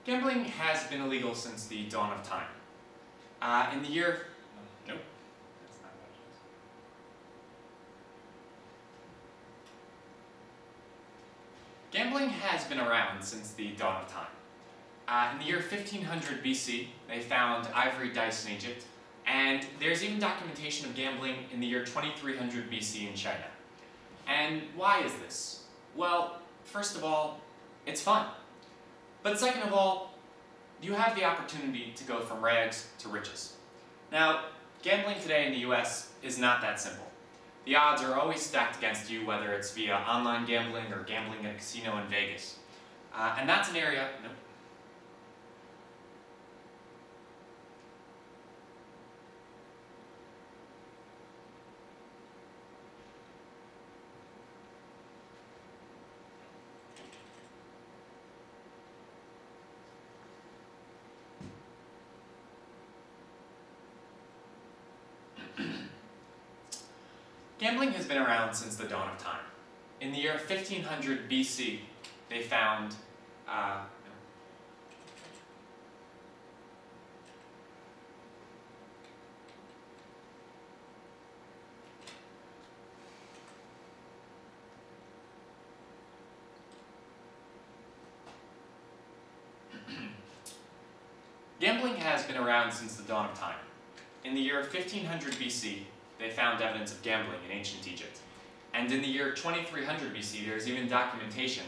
Gambling has been illegal since the dawn of time. In the year... Nope. That's not what it is. Gambling has been around since the dawn of time. In the year 1500 BC, they found ivory dice in Egypt, and there's even documentation of gambling in the year 2300 BC in China. And why is this? Well, first of all, it's fun. But second of all, you have the opportunity to go from rags to riches. Now, gambling today in the US is not that simple. The odds are always stacked against you, whether it's via online gambling or gambling at a casino in Vegas. And that's an area... Nope. Gambling has been around since the dawn of time. In the year 1500 BC, they found Gambling has been around since the dawn of time. In the year 1500 BC, they found evidence of gambling in ancient Egypt. And in the year 2300 BC, there's even documentation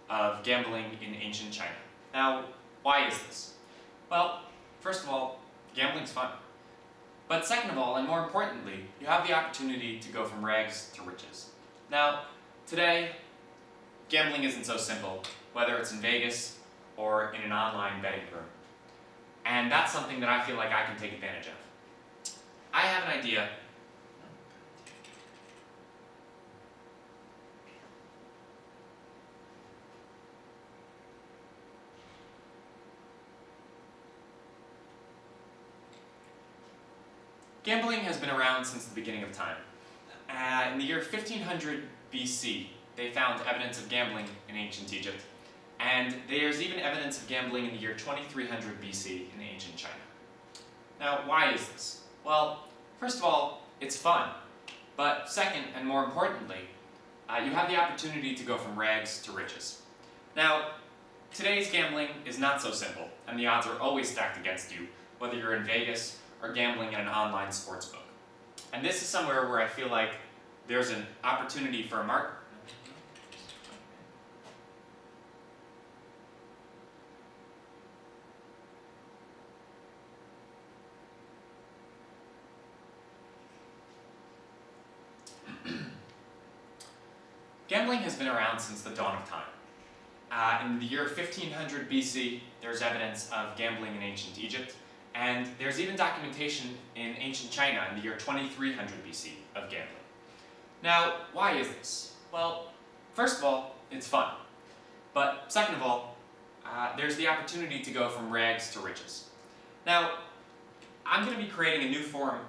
of gambling in ancient China. Now, why is this? Well, first of all, gambling's fun. But second of all, and more importantly, you have the opportunity to go from rags to riches. Now, today, gambling isn't so simple, whether it's in Vegas or in an online betting room. And that's something that I feel like I can take advantage of. I have an idea. Gambling has been around since the beginning of time. In the year 1500 BC, they found evidence of gambling in ancient Egypt, and there's even evidence of gambling in the year 2300 BC in ancient China. Now, why is this? Well, first of all, it's fun, but second, and more importantly, you have the opportunity to go from rags to riches. Now, today's gambling is not so simple, and the odds are always stacked against you, whether you're in Vegas or gambling in an online sports book. And this is somewhere where I feel like there's an opportunity for a market. Gambling has been around since the dawn of time. In the year 1500 BC, there's evidence of gambling in ancient Egypt, and there's even documentation in ancient China in the year 2300 BC of gambling. Now, why is this? Well, first of all, it's fun. But second of all, there's the opportunity to go from rags to riches. Now, I'm going to be creating a new form.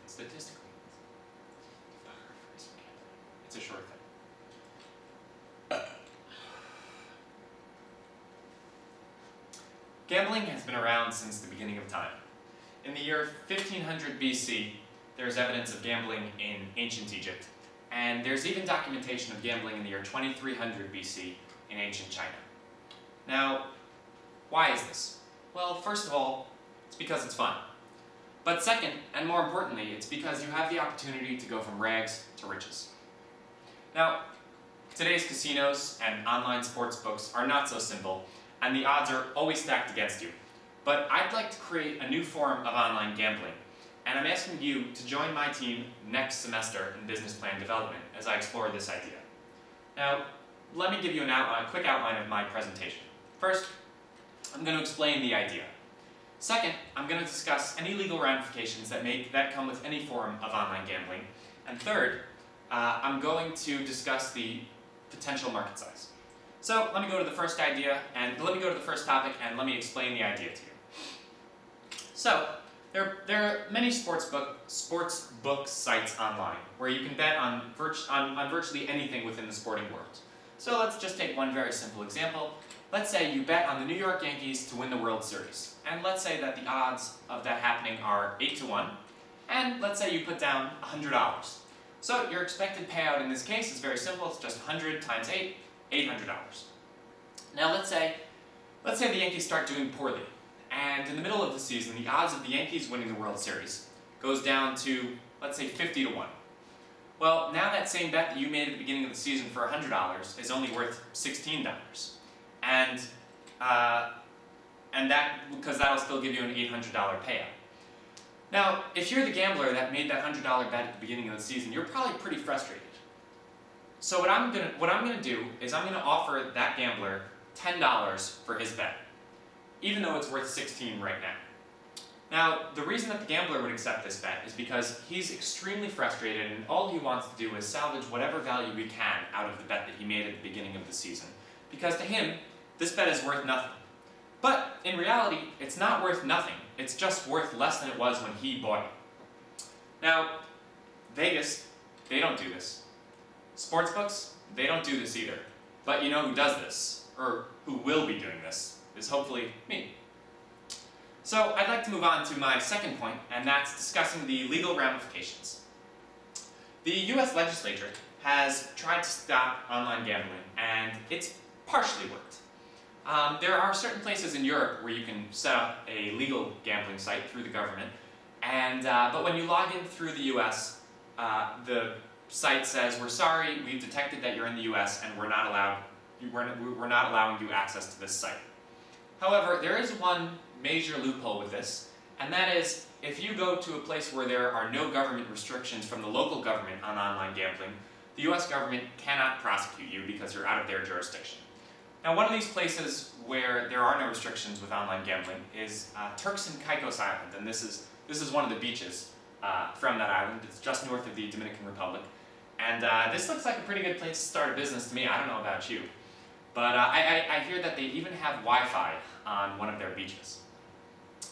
Statistically, it's a short thing. Gambling has been around since the beginning of time. In the year 1500 BC, there's evidence of gambling in ancient Egypt, and there's even documentation of gambling in the year 2300 BC in ancient China. Now, why is this? Well, first of all, it's because it's fun. But second, and more importantly, it's because you have the opportunity to go from rags to riches. Now, today's casinos and online sports books are not so simple, and the odds are always stacked against you. But I'd like to create a new form of online gambling, and I'm asking you to join my team next semester in business plan development as I explore this idea. Now, let me give you a quick outline of my presentation. First, I'm going to explain the idea. Second, I'm going to discuss any legal ramifications that come with any form of online gambling. And third, I'm going to discuss the potential market size. So let me go to the first topic, and let me explain the idea to you. So there are many sports book sites online where you can bet on virtually anything within the sporting world. So let's just take one very simple example. Let's say you bet on the New York Yankees to win the World Series. And let's say that the odds of that happening are 8-1. And let's say you put down $100. So your expected payout in this case is very simple. It's just 100 times 8, $800. Now let's say the Yankees start doing poorly. And in the middle of the season, the odds of the Yankees winning the World Series goes down to, let's say, 50-1. Well, now that same bet that you made at the beginning of the season for $100 is only worth $16. And that, because that'll still give you an $800 payout. Now, if you're the gambler that made that $100 bet at the beginning of the season, you're probably pretty frustrated. So what I'm gonna do is I'm gonna offer that gambler $10 for his bet, even though it's worth $16 right now. Now, the reason that the gambler would accept this bet is because he's extremely frustrated and all he wants to do is salvage whatever value he can out of the bet that he made at the beginning of the season. Because to him, this bet is worth nothing. But in reality, it's not worth nothing. It's just worth less than it was when he bought it. Now, Vegas, they don't do this. Sportsbooks, they don't do this either. But you know who does this, or who will be doing this, is hopefully me. So I'd like to move on to my second point, and that's discussing the legal ramifications. The US legislature has tried to stop online gambling, and it's partially worked. There are certain places in Europe where you can set up a legal gambling site through the government, but when you log in through the US, the site says, "We're sorry, we've detected that you're in the US, and we're not allowing you access to this site." However, there is one major loophole with this, and that is if you go to a place where there are no government restrictions from the local government on online gambling, the US government cannot prosecute you because you're out of their jurisdiction. Now, one of these places where there are no restrictions with online gambling is Turks and Caicos Island, and this is one of the beaches from that island. It's just north of the Dominican Republic, and this looks like a pretty good place to start a business to me. I don't know about you, but I hear that they even have Wi-Fi on one of their beaches.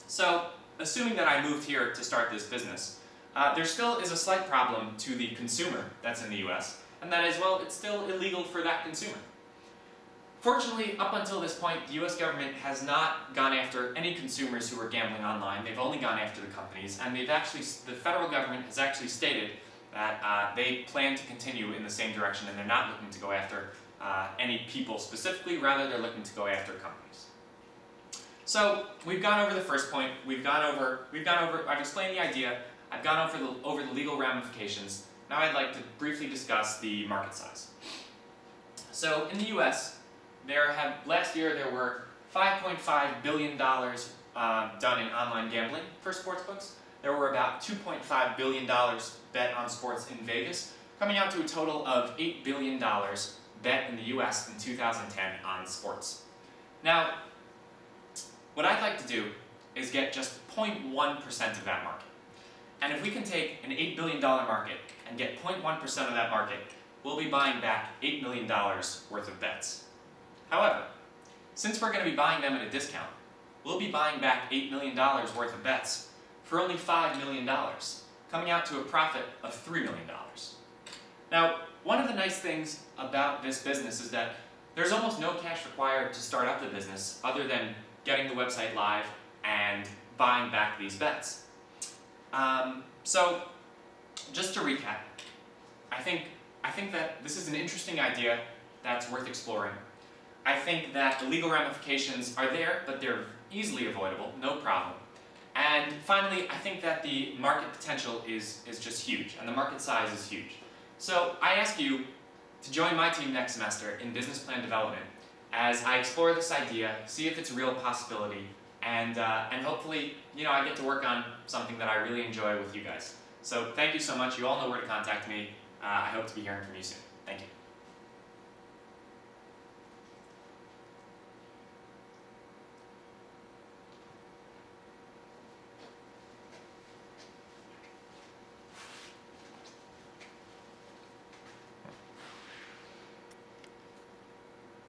So, assuming that I moved here to start this business, there still is a slight problem to the consumer that's in the US, and that is, well, it's still illegal for that consumer. Fortunately, up until this point, the US government has not gone after any consumers who are gambling online. They've only gone after the companies, and the federal government has actually stated that they plan to continue in the same direction, and they're not looking to go after any people specifically, rather they're looking to go after companies. So, we've gone over the first point, I've explained the idea, I've gone over the legal ramifications. Now I'd like to briefly discuss the market size. So, in the US, last year there were $5.5 billion done in online gambling for sportsbooks. There were about $2.5 billion bet on sports in Vegas, coming out to a total of $8 billion bet in the US in 2010 on sports. Now, what I'd like to do is get just 0.1% of that market. And if we can take an $8 billion market and get 0.1% of that market, we'll be buying back $8 million worth of bets. However, since we're going to be buying them at a discount, we'll be buying back $8 million worth of bets for only $5 million, coming out to a profit of $3 million. Now, one of the nice things about this business is that there's almost no cash required to start up the business other than getting the website live and buying back these bets. So, just to recap, I think that this is an interesting idea that's worth exploring. I think that the legal ramifications are there, but they're easily avoidable, no problem. And finally, I think that the market potential is just huge, and the market size is huge. So I ask you to join my team next semester in business plan development as I explore this idea, see if it's a real possibility, and hopefully, I get to work on something that I really enjoy with you guys. So thank you so much. You all know where to contact me. I hope to be hearing from you soon. Thank you.